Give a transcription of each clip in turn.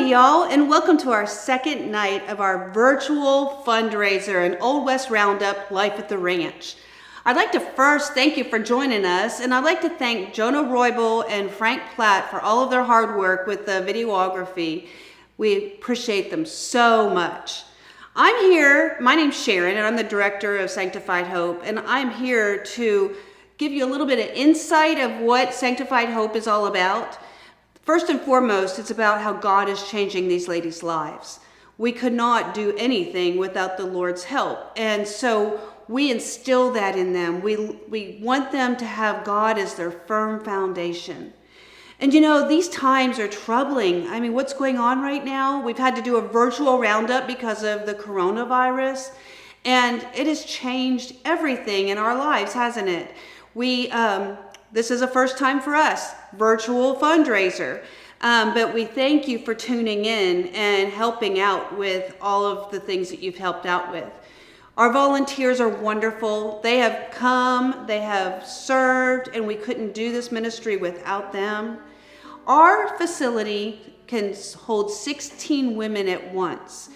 Howdy, y'all, and welcome to our second night of our virtual fundraiser, an Old West Roundup Life at the Ranch. I'd like to first thank you for joining us, and I'd like to thank Jonah Roybal and Frank Platt for all of their hard work with the videography. We appreciate them so much. I'm here, my name's Sharon, and I'm the director of Sanctified Hope, and I'm here to give you a little bit of insight of what Sanctified Hope is all about. First and foremost, it's about how God is changing these ladies' lives. We could not do anything without the Lord's help. And so we instill that in them. We want them to have God as their firm foundation. And you know, these times are troubling. I mean, what's going on right now? We've had to do a virtual roundup because of the coronavirus. And it has changed everything in our lives, hasn't it? This is a first time for us, virtual fundraiser. But we thank you for tuning in and helping out with all of the things that you've helped out with. Our volunteers are wonderful. They have come, they have served, and we couldn't do this ministry without them. Our facility can hold 16 women at once.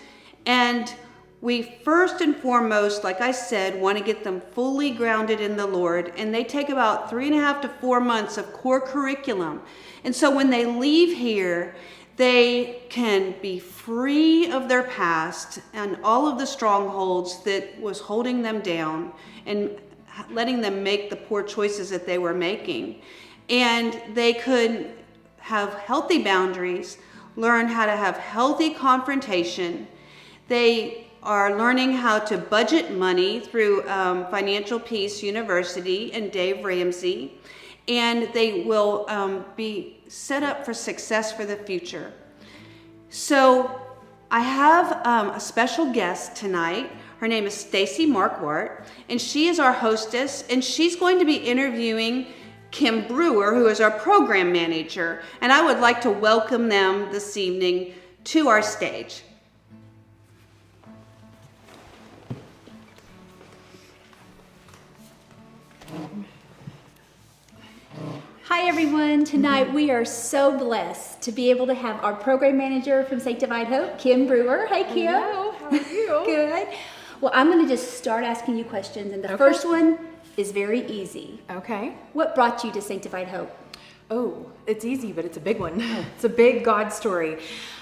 And we first and foremost, like I said, want to get them fully grounded in the Lord, and they take about 3.5 to 4 months of core curriculum. And so when they leave here, they can be free of their past and all of the strongholds that was holding them down and letting them make the poor choices that they were making. And they could have healthy boundaries, learn how to have healthy confrontation. They are learning how to budget money through Financial Peace University and Dave Ramsey, and they will be set up for success for the future. So I have a special guest tonight. Her name is Stacy Markwart, and she is our hostess, and she's going to be interviewing Kim Brewer, who is our program manager, and I would like to welcome them this evening to our stage. Hi everyone, tonight we are so blessed to be able to have our program manager from Sanctified Hope, Kim Brewer. Hey Kim. Hello, how are you? Good. Well, I'm going to just start asking you questions, and the first one is very easy. Okay. What brought you to Sanctified Hope? Oh, it's easy, but it's a big one. It's a big God story.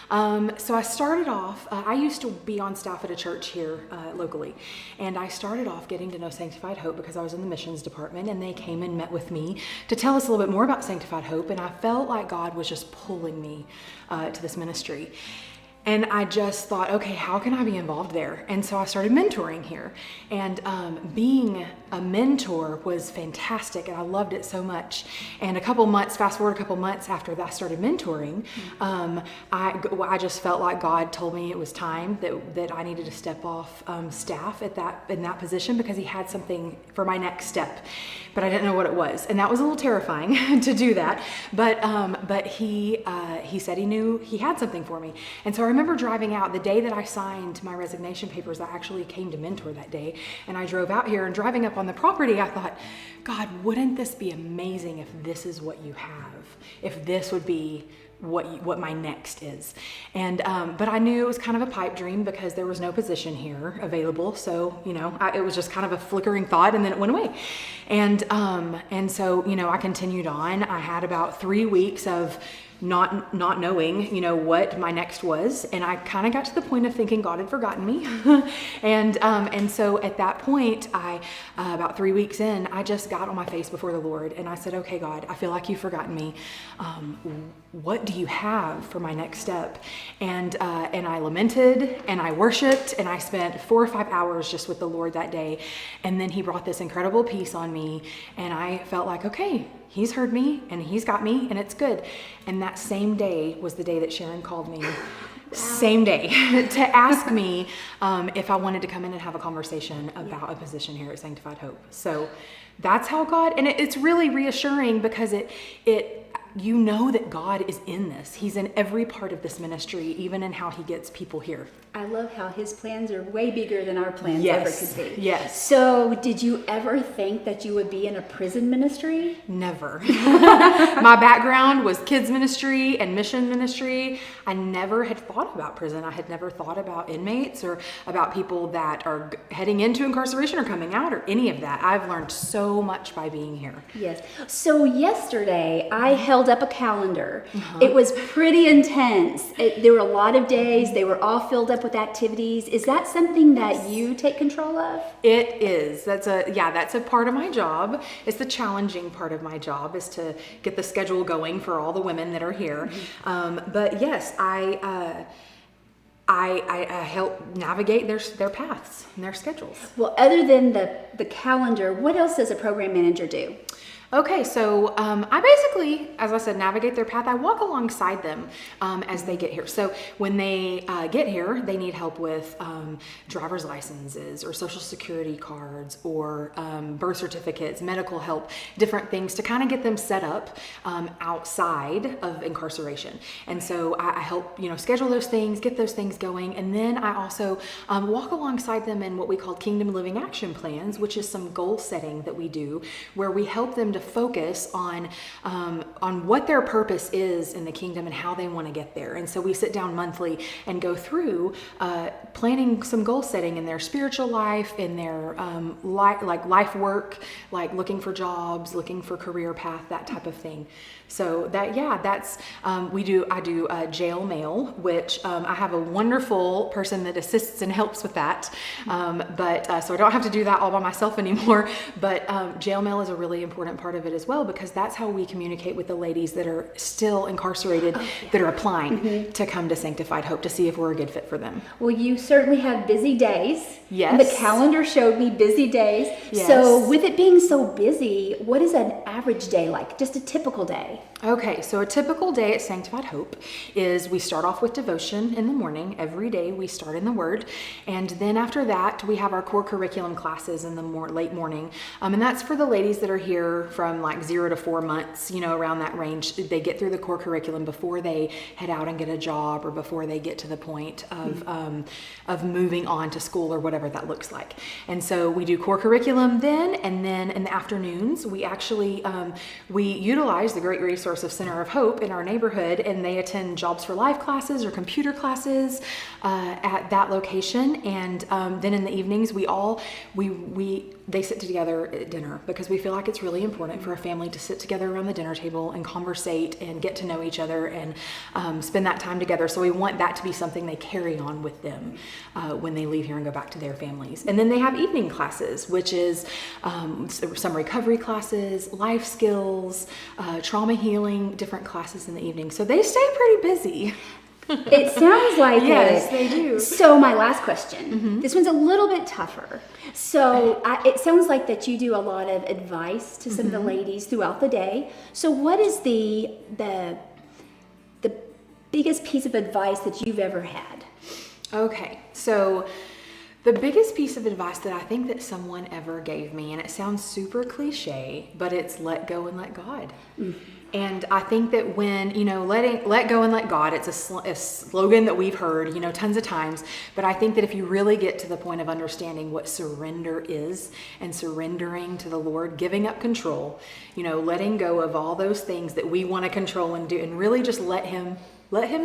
So I started off, I used to be on staff at a church here locally, and I started off getting to know Sanctified Hope because I was in the missions department, and they came and met with me to tell us a little bit more about Sanctified Hope, and I felt like God was just pulling me to this ministry. And I just thought, okay, how can I be involved there? And so I started mentoring here. And being a mentor was fantastic, and I loved it so much. And fast forward a couple months after that I started mentoring, I just felt like God told me it was time that I needed to step off staff in that position because he had something for my next step. But I didn't know what it was. And that was a little terrifying to do that. But he said he knew he had something for me. And so I remember driving out the day that I signed my resignation papers. I actually came to mentor that day, and I drove out here, and driving up on the property, I thought, God, wouldn't this be amazing if this is what you have? If this would be what my next is. And but I knew it was kind of a pipe dream because there was no position here available. So, it was just kind of a flickering thought, and then it went away. And so, I continued on. I had about 3 weeks of not knowing, what my next was. And I kind of got to the point of thinking God had forgotten me. And so at that point, about 3 weeks in, I just got on my face before the Lord, and I said, okay, God, I feel like you've forgotten me. What do you have for my next step? And I lamented, and I worshiped, and I spent 4 or 5 hours just with the Lord that day. And then he brought this incredible peace on me, and I felt like, okay, he's heard me, and he's got me, and it's good. And that same day was the day that Sharon called me. Same day to ask me if I wanted to come in and have a conversation about a position here at Sanctified Hope. So that's how God, and it's really reassuring because you know that God is in this. He's in every part of this ministry, even in how he gets people here. I love how his plans are way bigger than our plans Yes. ever could be. Yes. So did you ever think that you would be in a prison ministry? Never. My background was kids ministry and mission ministry. I never had thought about prison. I had never thought about inmates or about people that are heading into incarceration or coming out or any of that. I've learned so much by being here. Yes. So yesterday I held up a calendar. It was pretty intense. There were a lot of days. They were all filled up with activities. Is that something that you take control of? It is. That's a part of my job. It's the challenging part of my job is to get the schedule going for all the women that are here. But yes, I help navigate their paths and their schedules. Well, other than the calendar, what else does a program manager do? Okay, so I basically, as I said, navigate their path. I walk alongside them as they get here. So when they get here, they need help with driver's licenses or social security cards or birth certificates, medical help, different things to kind of get them set up outside of incarceration. And so I help, schedule those things, get those things going. And then I also walk alongside them in what we call Kingdom Living Action Plans, which is some goal setting that we do where we help them to focus on what their purpose is in the kingdom and how they want to get there. And so we sit down monthly and go through planning some goal setting in their spiritual life, in their life work, like looking for jobs, looking for career path, that type of thing. So that's I do jail mail, which I have a wonderful person that assists and helps with that. So I don't have to do that all by myself anymore. But jail mail is a really important part of it as well, because that's how we communicate with the ladies that are still incarcerated, that are applying to come to Sanctified Hope to see if we're a good fit for them. Well, you certainly have busy days. Yes. And the calendar showed me busy days. Yes. So with it being so busy, what is an average day like? Just a typical day? Okay, so a typical day at Sanctified Hope is we start off with devotion in the morning. Every day we start in the Word. And then after that, we have our core curriculum classes in the late morning. And that's for the ladies that are here from like 0 to 4 months, around that range. They get through the core curriculum before they head out and get a job or before they get to the point of moving on to school or whatever that looks like. And so we do core curriculum then, and then in the afternoons, we actually, we utilize the great resource of Center of Hope in our neighborhood, and they attend Jobs for Life classes or computer classes at that location. And then in the evenings, they sit together at dinner, because we feel like it's really important for a family to sit together around the dinner table and conversate and get to know each other and spend that time together. So we want that to be something they carry on with them when they leave here and go back to their families. And then they have evening classes, which is some recovery classes, life skills, trauma healing, different classes in the evening. So they stay pretty busy. It sounds like Yes, it. they do. So my last question, this one's a little bit tougher. So it sounds like that you do a lot of advice to some of the ladies throughout the day. So what is the biggest piece of advice that you've ever had? Okay, so the biggest piece of advice that I think that someone ever gave me, and it sounds super cliche, but it's let go and let God. And I think that when, let go and let God, it's a slogan that we've heard, tons of times. But I think that if you really get to the point of understanding what surrender is and surrendering to the Lord, giving up control, letting go of all those things that we want to control and do, and really just let him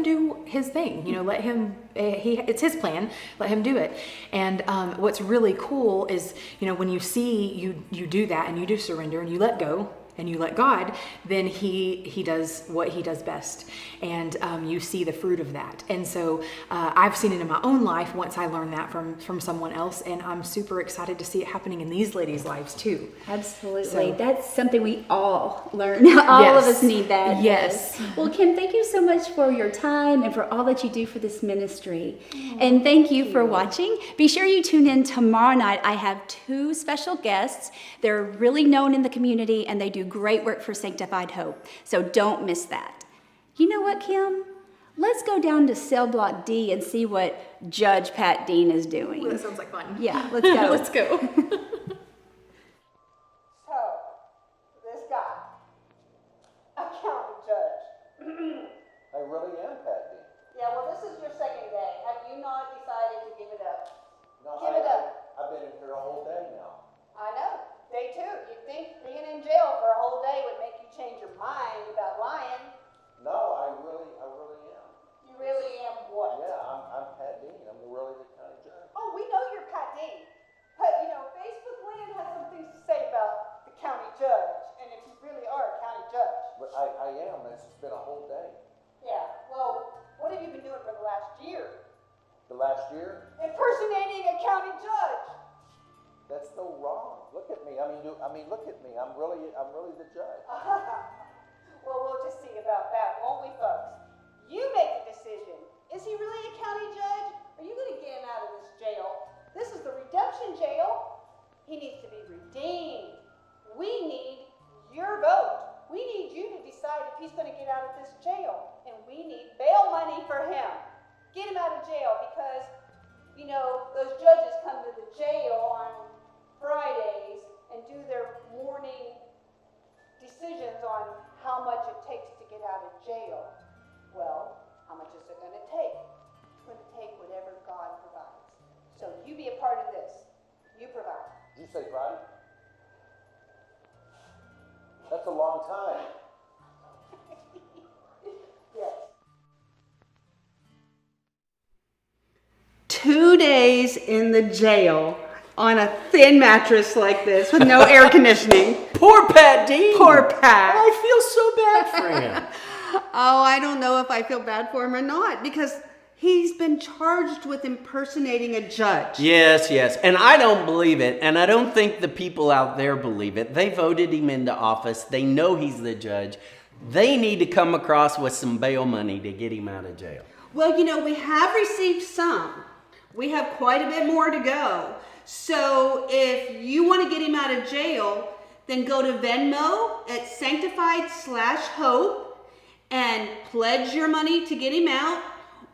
do his thing, let him, it's his plan, let him do it. And what's really cool is, when you see you do that and you do surrender and you let go and you let God, then he does what he does best. And you see the fruit of that. And so I've seen it in my own life once I learned that from someone else. And I'm super excited to see it happening in these ladies' lives too. Absolutely. So, that's something we all learn. All of us need that. Yes. Well, Kim, thank you so much for your time and for all that you do for this ministry. And thank you for watching. Be sure you tune in tomorrow night. I have 2 special guests. They're really known in the community and they do great work for Sanctified Hope. So don't miss that. You know what, Kim? Let's go down to cell block D and see what Judge Pat Dean is doing. Well, that sounds like fun. Yeah, let's go. Let's go. So, this guy, a county judge, last year. Impersonating a county judge. That's so wrong. Look at me. I mean, look at me. I'm really the judge. Well, we'll just see about that, won't we, folks? You make the decision. Is he really a county judge? Are you going to get him out of this jail? This is the redemption jail. He needs to be redeemed. We need your vote. We need you to decide if he's going to get out of this jail. And we need bail money for him. Get him out of jail because, you know, those judges come to the jail on Fridays and do their morning decisions on how much it takes to get out of jail. Well, how much is it going to take? It's going to take whatever God provides. So you be a part of this. You provide. Did you say Friday? That's a long time. Yes. 2 days in the jail on a thin mattress like this with no air conditioning. Poor Pat Dean. Poor Pat. I feel so bad for him. Oh, I don't know if I feel bad for him or not because he's been charged with impersonating a judge. Yes. And I don't believe it. And I don't think the people out there believe it. They voted him into office. They know he's the judge. They need to come across with some bail money to get him out of jail. Well, you know, we have received some. We have quite a bit more to go. So if you want to get him out of jail, then go to Venmo at Sanctified/Hope and pledge your money to get him out.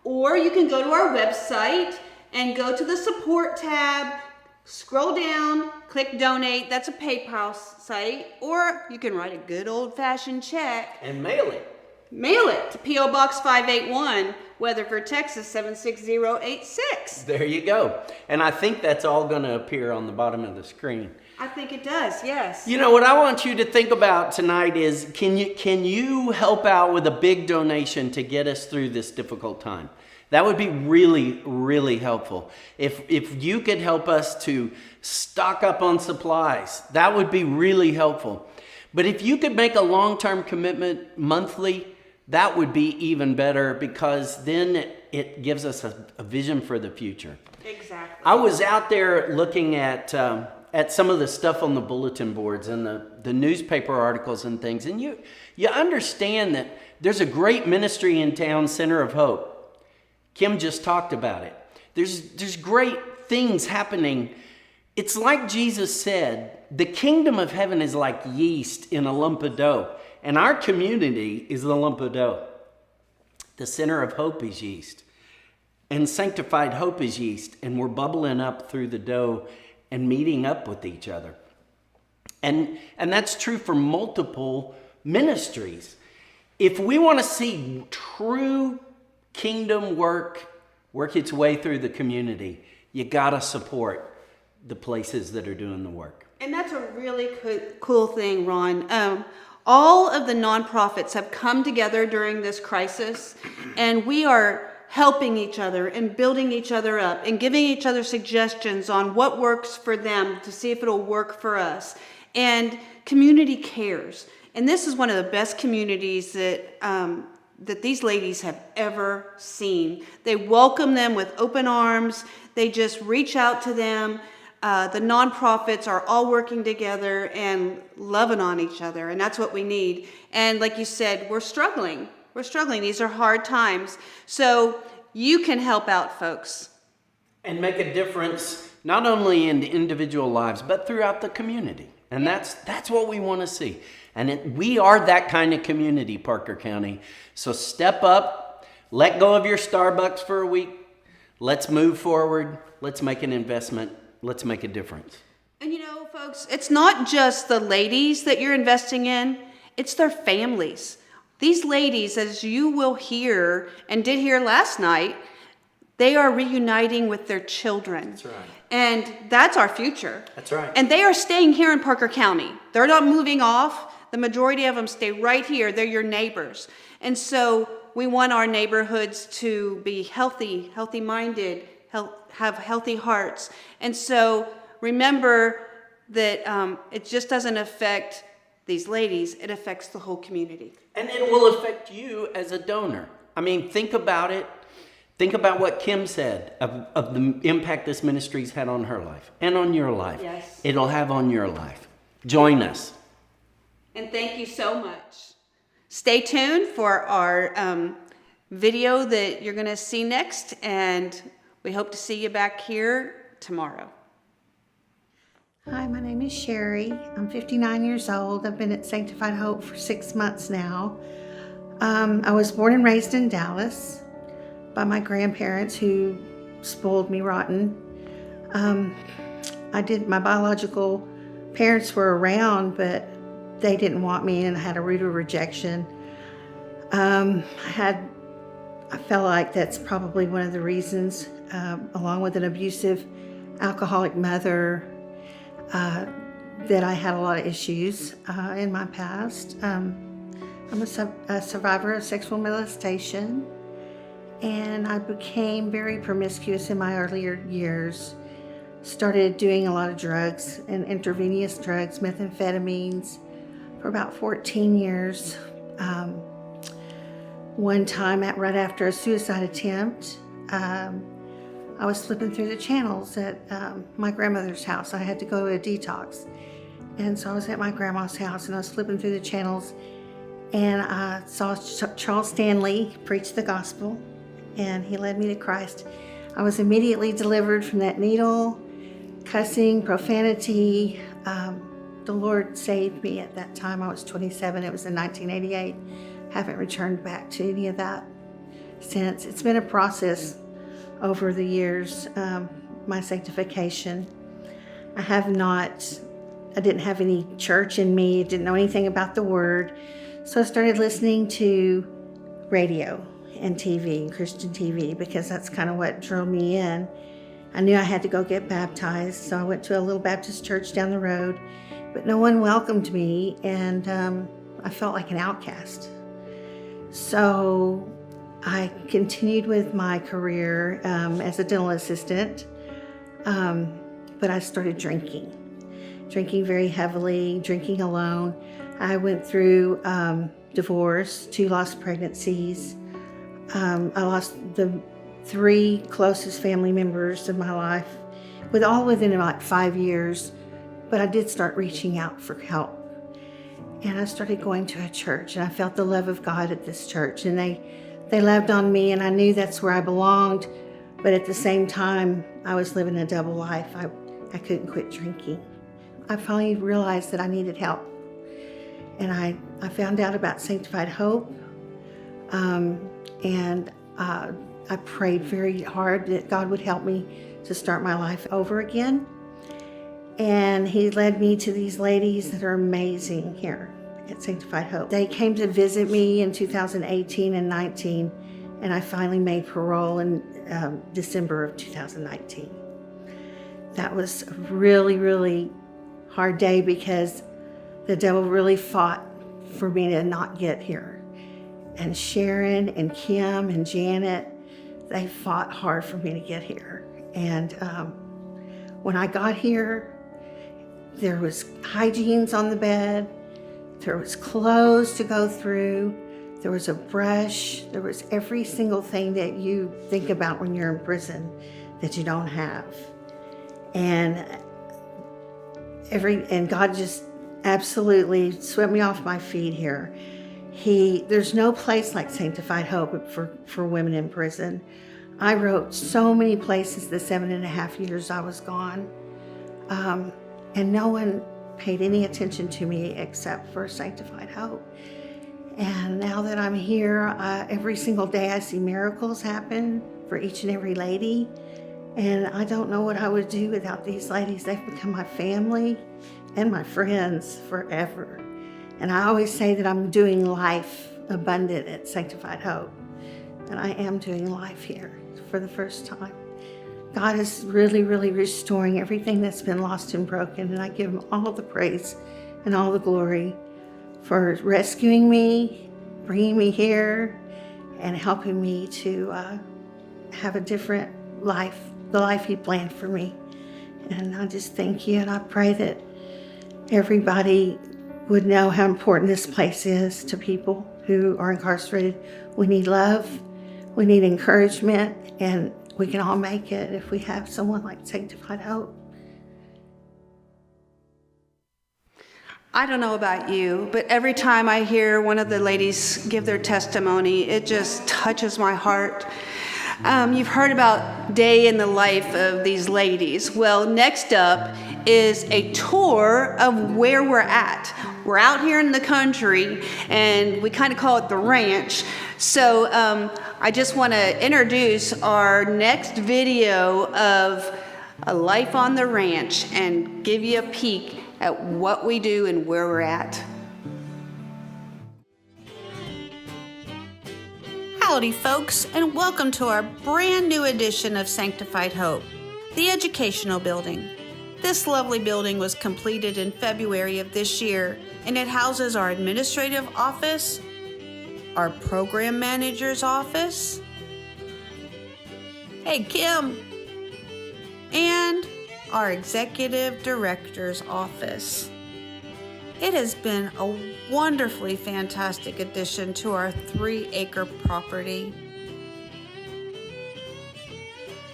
Or you can go to our website and go to the support tab, scroll down, click donate. That's a PayPal site. Or you can write a good old-fashioned check. And mail it. Mail it to P.O. Box 581, Weatherford, Texas 76086. There you go. And I think that's all going to appear on the bottom of the screen. I think it does, yes. You know, what I want you to think about tonight is, can you help out with a big donation to get us through this difficult time? That would be really, really helpful. If you could help us to stock up on supplies, that would be really helpful. But if you could make a long-term commitment monthly, that would be even better because then it gives us a vision for the future. Exactly. I was out there looking at some of the stuff on the bulletin boards and the newspaper articles and things, and you understand that there's a great ministry in town, Center of Hope. Kim just talked about it. There's great things happening. It's like Jesus said, the kingdom of heaven is like yeast in a lump of dough, and our community is the lump of dough. The Center of Hope is yeast, and Sanctified Hope is yeast, and we're bubbling up through the dough and meeting up with each other. And that's true for multiple ministries. If we want to see true kingdom work its way through the community, you got to support the places that are doing the work. And that's a really cool thing, Ron. All of the nonprofits have come together during this crisis, and we are helping each other and building each other up and giving each other suggestions on what works for them to see if it'll work for us. And community cares. And this is one of the best communities that these ladies have ever seen. They welcome them with open arms. They just reach out to them. The nonprofits are all working together and loving on each other, and that's what we need. And like you said, we're struggling. These are hard times. So you can help out, folks. And make a difference, not only in the individual lives, but throughout the community. And that's what we want to see. And we are that kind of community, Parker County. So step up, let go of your Starbucks for a week. Let's move forward. Let's make an investment. Let's make a difference. And you know, folks, it's not just the ladies that you're investing in, it's their families. These ladies, as you will hear and did hear last night, they are reuniting with their children. That's right. And that's our future. That's right. And they are staying here in Parker County. They're not moving off. The majority of them stay right here. They're your neighbors. And so we want our neighborhoods to be healthy-minded, have healthy hearts. And so remember that it just doesn't affect these ladies, it affects the whole community. And it will affect you as a donor. I mean, think about it. Think about what Kim said of the impact this ministry's had on her life and on your life. Yes. It'll have on your life. Join us. And thank you so much. Stay tuned for our video that you're going to see next, and we hope to see you back here tomorrow. Hi, my name is Sherry. I'm 59 years old. I've been at Sanctified Hope for 6 months now. I was born and raised in Dallas by my grandparents who spoiled me rotten. My biological parents were around, but they didn't want me and I had a root of rejection. I felt like that's probably one of the reasons, along with an abusive alcoholic mother, that I had a lot of issues in my past. I'm a survivor of sexual molestation, and I became very promiscuous in my earlier years. Started doing a lot of drugs and intravenous drugs, methamphetamines, for about 14 years. One time, right after a suicide attempt, I was flipping through the channels at my grandmother's house. I had to go to a detox. And so I was at my grandma's house and I was flipping through the channels and I saw Charles Stanley preach the gospel and he led me to Christ. I was immediately delivered from that needle, cussing, profanity. The Lord saved me at that time. I was 27. It was in 1988. Haven't returned back to any of that since. It's been a process over the years, my sanctification. I didn't have any church in me, didn't know anything about the word. So I started listening to radio and TV, Christian TV, because that's kind of what drew me in. I knew I had to go get baptized, so I went to a little Baptist church down the road, but no one welcomed me, and I felt like an outcast. So I continued with my career as a dental assistant, but I started drinking very heavily, drinking alone. I went through divorce, 2 lost pregnancies. I lost the 3 closest family members of my life, all within about 5 years, but I did start reaching out for help. And I started going to a church, and I felt the love of God at this church, and they loved on me, and I knew that's where I belonged, but at the same time, I was living a double life. I couldn't quit drinking. I finally realized that I needed help, and I found out about Sanctified Hope, and I prayed very hard that God would help me to start my life over again, and He led me to these ladies that are amazing here at Sanctified Hope. They came to visit me in 2018 and 19, and I finally made parole in December of 2019. That was a really, really hard day because the devil really fought for me to not get here. And Sharon and Kim and Janet, they fought hard for me to get here. And when I got here, there was hygienes on the bed, there was clothes to go through, there was a brush, there was every single thing that you think about when you're in prison that you don't have. And God just absolutely swept me off my feet here. There's no place like Sanctified Hope for women in prison. I wrote so many places the 7.5 years I was gone, and no one paid any attention to me except for Sanctified Hope. And now that I'm here, every single day I see miracles happen for each and every lady. And I don't know what I would do without these ladies. They've become my family and my friends forever. And I always say that I'm doing life abundant at Sanctified Hope. And I am doing life here for the first time. God is really, really restoring everything that's been lost and broken. And I give Him all the praise and all the glory for rescuing me, bringing me here, and helping me to have a different life, the life He planned for me. And I just thank you, and I pray that everybody would know how important this place is to people who are incarcerated. We need love, We need encouragement, and we can all make it if we have someone like Sanctified Hope. I don't know about you, but every time I hear one of the ladies give their testimony, it just touches my heart. You've heard about day in the life of these ladies. Well, next up is a tour of where we're at. We're out here in the country, and we kind of call it the ranch. So I just want to introduce our next video of a life on the ranch and give you a peek at what we do and where we're at. Howdy folks, and welcome to our brand new edition of Sanctified Hope, the educational building. This lovely building was completed in February of this year, and it houses our administrative office, our program manager's office, hey Kim, and our executive director's office. It has been a wonderfully fantastic addition to our 3-acre property.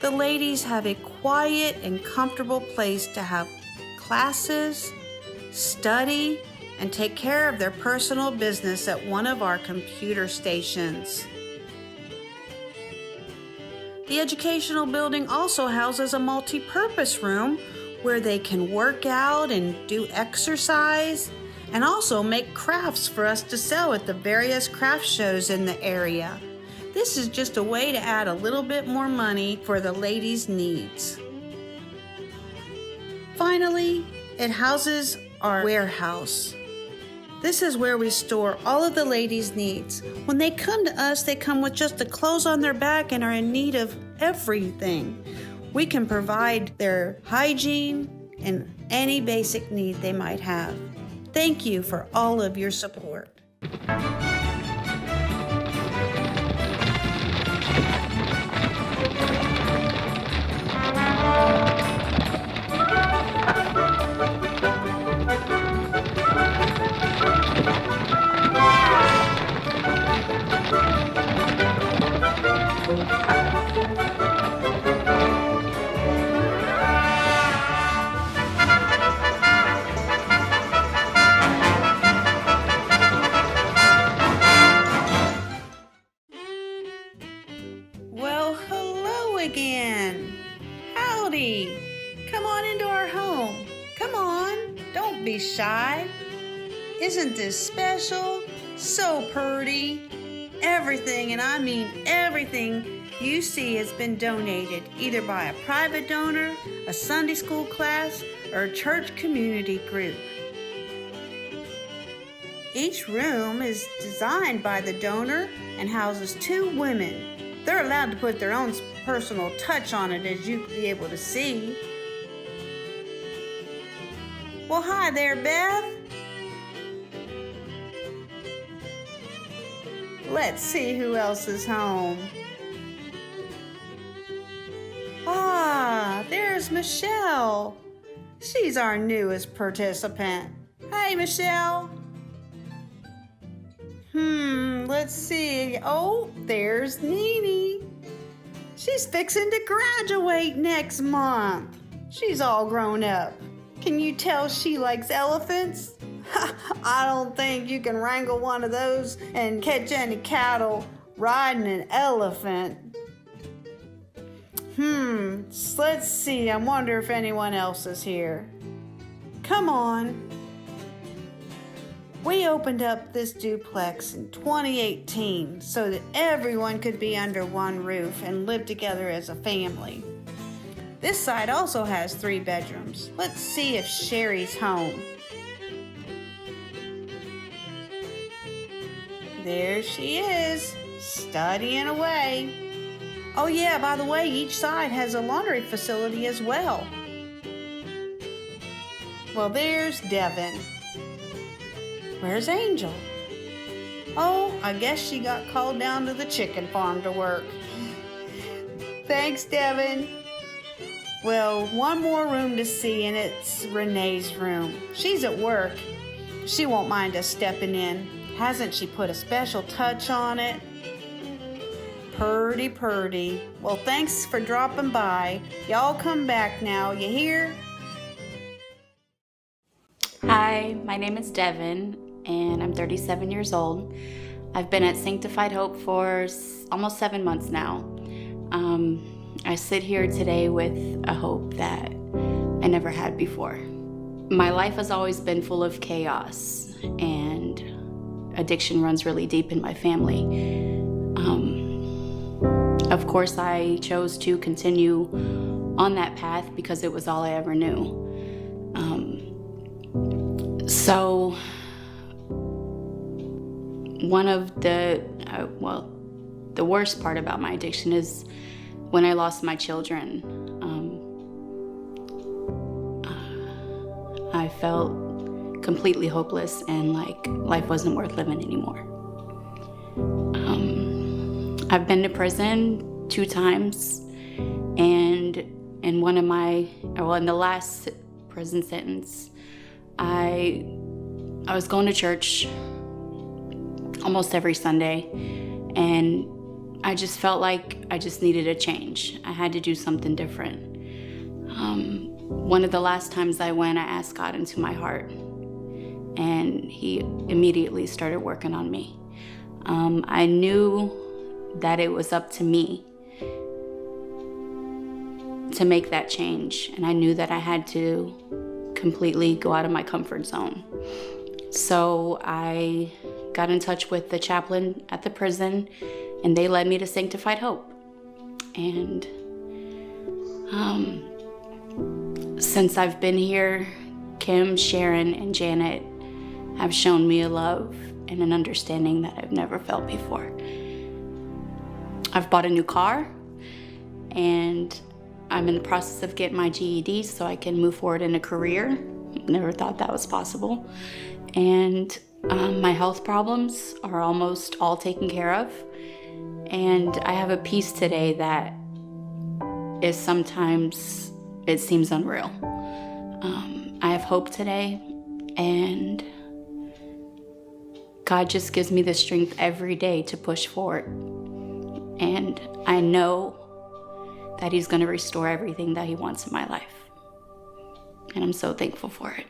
The ladies have a quiet and comfortable place to have classes, study, and take care of their personal business at one of our computer stations. The educational building also houses a multi-purpose room where they can work out and do exercise, and also make crafts for us to sell at the various craft shows in the area. This is just a way to add a little bit more money for the ladies' needs. Finally, it houses our warehouse. This is where we store all of the ladies' needs. When they come to us, they come with just the clothes on their back and are in need of everything. We can provide their hygiene and any basic need they might have. Thank you for all of your support. Well, hello again. Howdy. Come on into our home. Come on, don't be shy. Isn't this special? So pretty. Everything, and I mean everything you see has been donated either by a private donor, a Sunday school class, or a church community group. Each room is designed by the donor and houses 2 women. They're allowed to put their own personal touch on it, as you'll be able to see. Well, hi there, Beth. Let's see who else is home. Ah, there's Michelle. She's our newest participant. Hey, Michelle. Let's see. Oh, there's Nene. She's fixing to graduate next month. She's all grown up. Can you tell she likes elephants? I don't think you can wrangle one of those and catch any cattle riding an elephant. Let's see. I wonder if anyone else is here. Come on. We opened up this duplex in 2018 so that everyone could be under one roof and live together as a family. This side also has 3 bedrooms. Let's see if Sherry's home. There she is, studying away. Oh yeah, by the way, each side has a laundry facility as well. Well, there's Devin. Where's Angel? Oh, I guess she got called down to the chicken farm to work. Thanks, Devin. Well, one more room to see, and it's Renee's room. She's at work. She won't mind us stepping in. Hasn't she put a special touch on it? Purdy. Well, thanks for dropping by. Y'all come back now, you hear? Hi, my name is Devin, and I'm 37 years old. I've been at Sanctified Hope for almost 7 months now. I sit here today with a hope that I never had before. My life has always been full of chaos, and addiction runs really deep in my family. Of course, I chose to continue on that path because it was all I ever knew. So one of the worst part about my addiction is when I lost my children. I felt completely hopeless and like life wasn't worth living anymore. I've been to prison 2 times, and in the last prison sentence, I was going to church almost every Sunday, and I just felt like I just needed a change. I had to do something different. One of the last times I went, I asked God into my heart, and He immediately started working on me. I knew that it was up to me to make that change, and I knew that I had to completely go out of my comfort zone. So I got in touch with the chaplain at the prison, and they led me to Sanctified Hope. And since I've been here, Kim, Sharon, and Janet have shown me a love and an understanding that I've never felt before. I've bought a new car, and I'm in the process of getting my GED so I can move forward in a career. Never thought that was possible. And my health problems are almost all taken care of. And I have a peace today that is sometimes, it seems unreal. I have hope today, and God just gives me the strength every day to push forward. And I know that He's going to restore everything that He wants in my life. And I'm so thankful for it.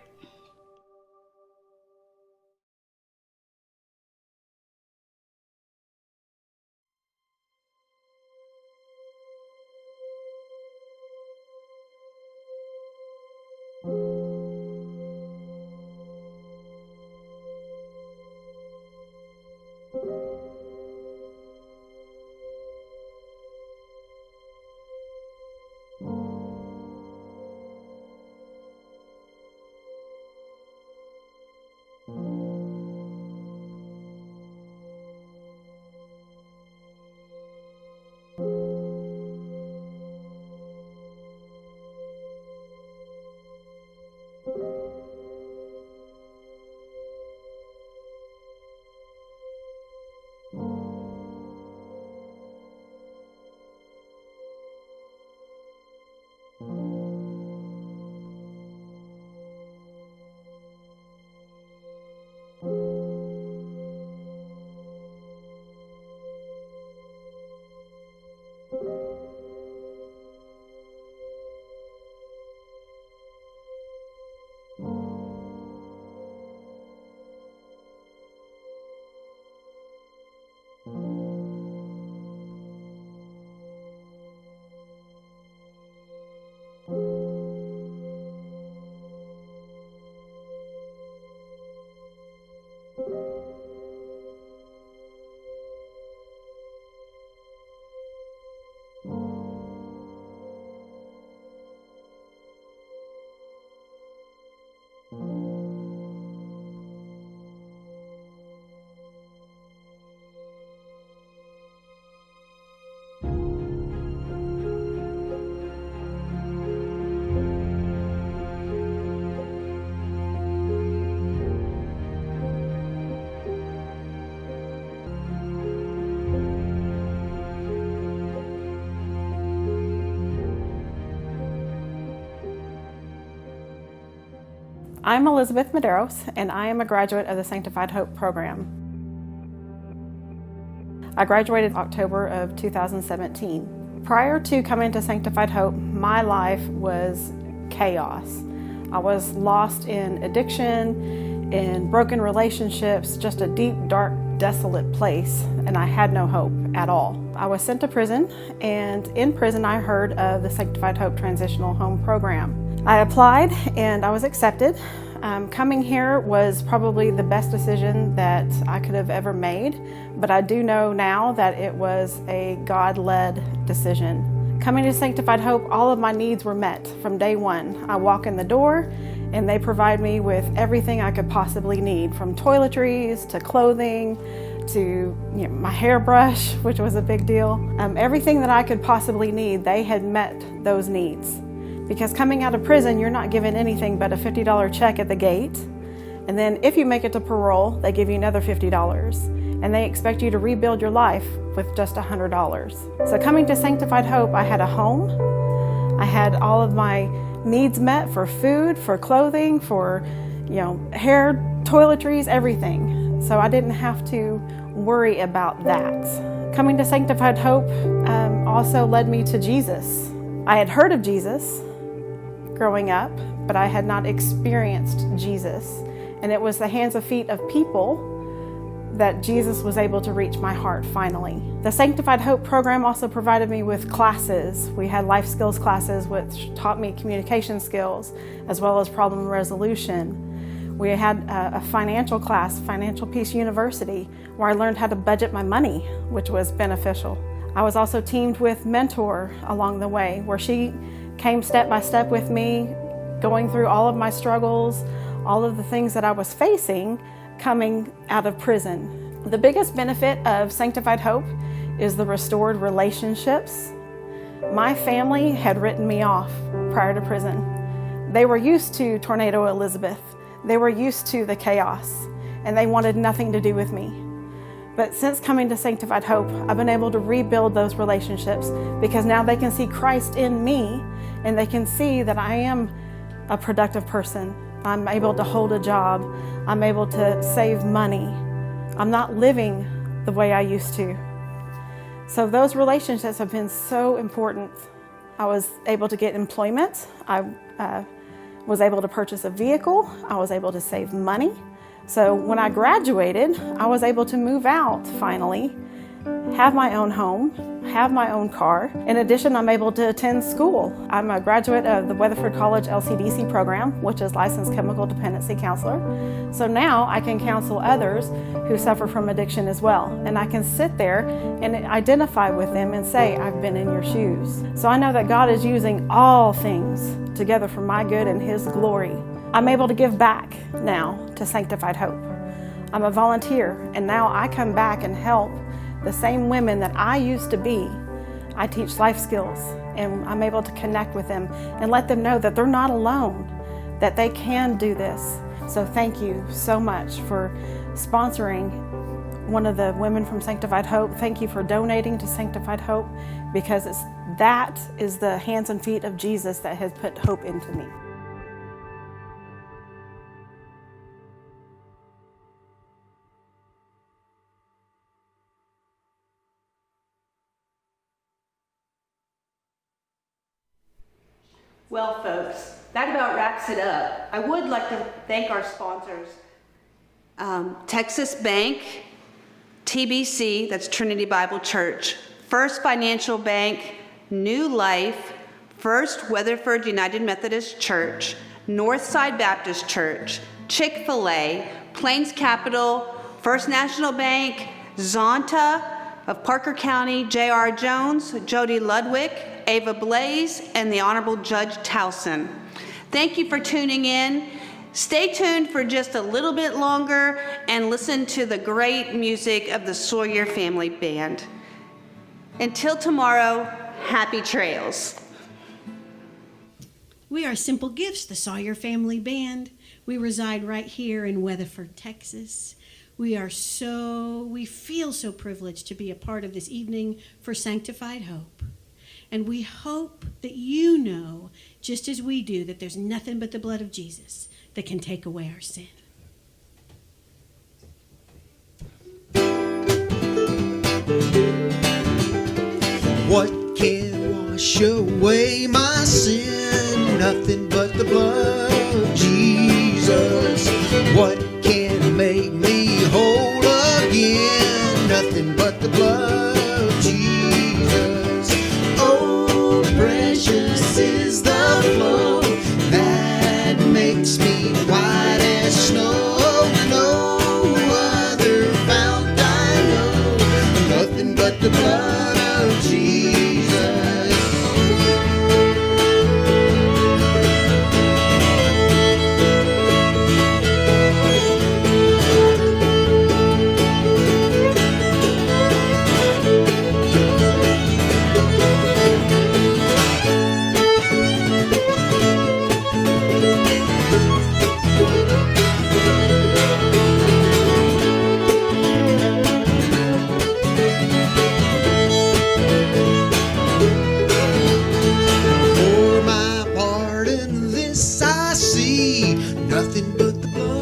I'm Elizabeth Medeiros, and I am a graduate of the Sanctified Hope program. I graduated October of 2017. Prior to coming to Sanctified Hope, my life was chaos. I was lost in addiction, in broken relationships, just a deep, dark, desolate place, and I had no hope at all. I was sent to prison, and in prison I heard of the Sanctified Hope Transitional Home Program. I applied and I was accepted. Coming here was probably the best decision that I could have ever made, but I do know now that it was a God-led decision. Coming to Sanctified Hope, all of my needs were met from day one. I walk in the door and they provide me with everything I could possibly need, from toiletries to clothing to my hairbrush, which was a big deal. Everything that I could possibly need, they had met those needs. Because coming out of prison, you're not given anything but a $50 check at the gate. And then if you make it to parole, they give you another $50. And they expect you to rebuild your life with just $100. So coming to Sanctified Hope, I had a home. I had all of my needs met for food, for clothing, for hair, toiletries, everything. So I didn't have to worry about that. Coming to Sanctified Hope also led me to Jesus. I had heard of Jesus growing up, but I had not experienced Jesus. And it was the hands and feet of people that Jesus was able to reach my heart finally. The Sanctified Hope program also provided me with classes. We had life skills classes which taught me communication skills as well as problem resolution. We had a financial class, Financial Peace University, where I learned how to budget my money, which was beneficial. I was also teamed with Mentor along the way, where she came step by step with me, going through all of my struggles, all of the things that I was facing coming out of prison. The biggest benefit of Sanctified Hope is the restored relationships. My family had written me off prior to prison. They were used to Tornado Elizabeth. They were used to the chaos, and they wanted nothing to do with me. But since coming to Sanctified Hope, I've been able to rebuild those relationships because now they can see Christ in me, and they can see that I am a productive person. I'm able to hold a job. I'm able to save money. I'm not living the way I used to. So those relationships have been so important. I was able to get employment. I was able to purchase a vehicle. I was able to save money. So when I graduated, I was able to move out finally, have my own home, have my own car. In addition, I'm able to attend school. I'm a graduate of the Weatherford College LCDC program, which is Licensed Chemical Dependency Counselor. So now I can counsel others who suffer from addiction as well. And I can sit there and identify with them and say, I've been in your shoes. So I know that God is using all things together for my good and His glory. I'm able to give back now to Sanctified Hope. I'm a volunteer, and now I come back and help the same women that I used to be. I teach life skills, and I'm able to connect with them and let them know that they're not alone, that they can do this. So thank you so much for sponsoring one of the women from Sanctified Hope. Thank you for donating to Sanctified Hope, because that is the hands and feet of Jesus that has put hope into me. Well, folks, that about wraps it up. I would like to thank our sponsors, Texas Bank, TBC, that's Trinity Bible Church, First Financial Bank, New Life, First Weatherford United Methodist Church, Northside Baptist Church, Chick-fil-A, Plains Capital, First National Bank, Zonta of Parker County, J.R. Jones, Jody Ludwig, Ava Blaze, and the Honorable Judge Towson. Thank you for tuning in. Stay tuned for just a little bit longer and listen to the great music of the Sawyer Family Band. Until tomorrow, happy trails. We are Simple Gifts, the Sawyer Family Band. We reside right here in Weatherford, Texas. We feel so privileged to be a part of this evening for Sanctified Hope. And we hope that you know, just as we do, that there's nothing but the blood of Jesus that can take away our sin. What can wash away my sin? Nothing but the blood of Jesus. What can make me whole again? Nothing but the blood of Jesus. Oh, precious is the flow that makes me white as snow. No other fount I know. Nothing but the blood of Jesus. For my part in this I see nothing but the blood